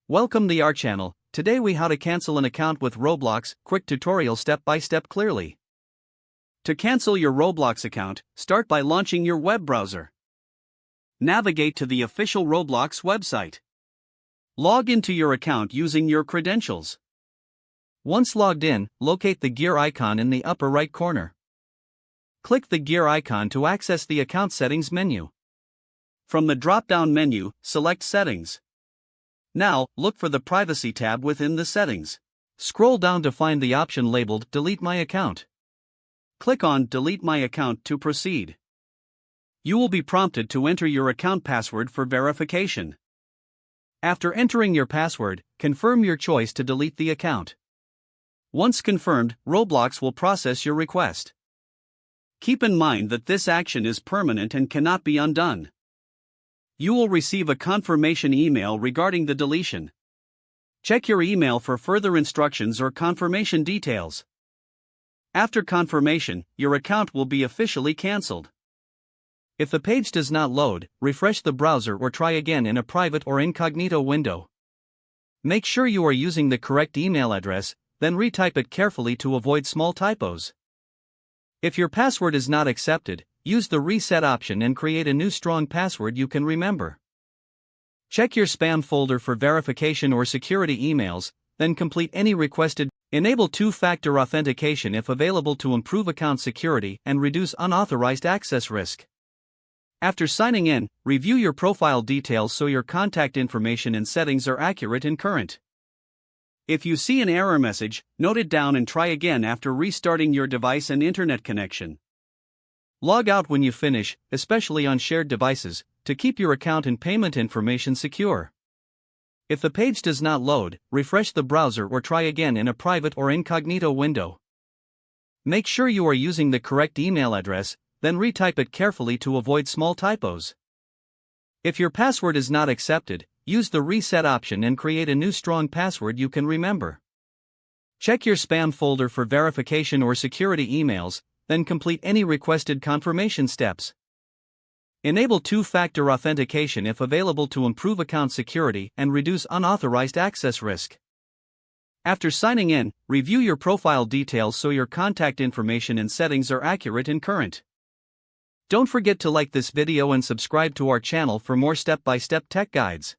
Welcome to our channel. Today we how to cancel an account with Roblox, quick tutorial step by step clearly. To cancel your Roblox account, start by launching your web browser. Navigate to the official Roblox website. Log into your account using your credentials. Once logged in, locate the gear icon in the upper right corner. Click the gear icon to access the account settings menu. From the drop-down menu, select Settings. Now, look for the Privacy tab within the settings. Scroll down to find the option labeled Delete My Account. Click on Delete My Account to proceed. You will be prompted to enter your account password for verification. After entering your password, confirm your choice to delete the account. Once confirmed, Roblox will process your request. Keep in mind that this action is permanent and cannot be undone. You will receive a confirmation email regarding the deletion. Check your email for further instructions or confirmation details. After confirmation, your account will be officially cancelled. If the page does not load, refresh the browser or try again in a private or incognito window. Make sure you are using the correct email address, then retype it carefully to avoid small typos. If your password is not accepted, use the reset option and create a new strong password you can remember. Check your spam folder for verification or security emails, then complete any requested. Enable two-factor authentication if available to improve account security and reduce unauthorized access risk. After signing in, review your profile details so your contact information and settings are accurate and current. If you see an error message, note it down and try again after restarting your device and internet connection. Log out when you finish, especially on shared devices, to keep your account and payment information secure. If the page does not load, refresh the browser or try again in a private or incognito window. Make sure you are using the correct email address, then retype it carefully to avoid small typos. If your password is not accepted, use the reset option and create a new strong password you can remember. Check your spam folder for verification or security emails, then complete any requested confirmation steps. Enable two-factor authentication if available to improve account security and reduce unauthorized access risk. After signing in, review your profile details so your contact information and settings are accurate and current. Don't forget to like this video and subscribe to our channel for more step-by-step tech guides.